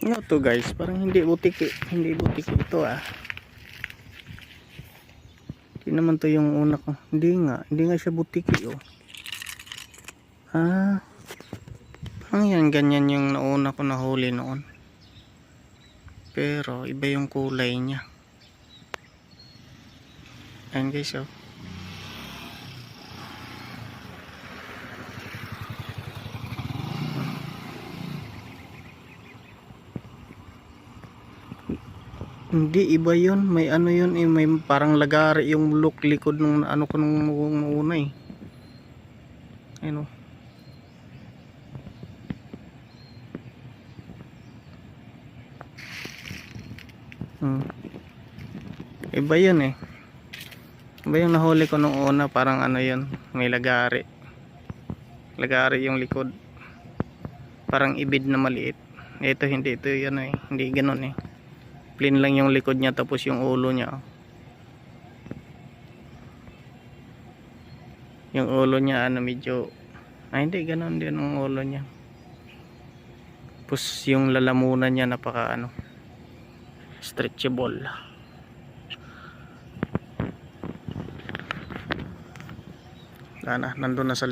Ano to guys, parang hindi butiki, hindi butiki ito ah. Hindi naman to yung una ko. Hindi nga siya butiki oh. Ah, ang yan ganyan yung nauna ko nahuli noon. Pero iba yung kulay niya. Ayan guys oh. Hindi iba yun, may ano yun eh, may parang lagari yung likod ng ano ko nung una eh. Ayun oh. Iba yun eh. Iba yung nahuli ko nung una, parang ano yun, may lagari. Lagari yung likod. Parang ibid na maliit. Ito hindi, ito yun eh, hindi ganun eh. Plain lang yung likod niya tapos yung ulo niya. Yung ulo niya ano medyo hindi ganun din ang ulo niya. Tapos yung lalamunan niya napaka ano stretchable. Nandun na sa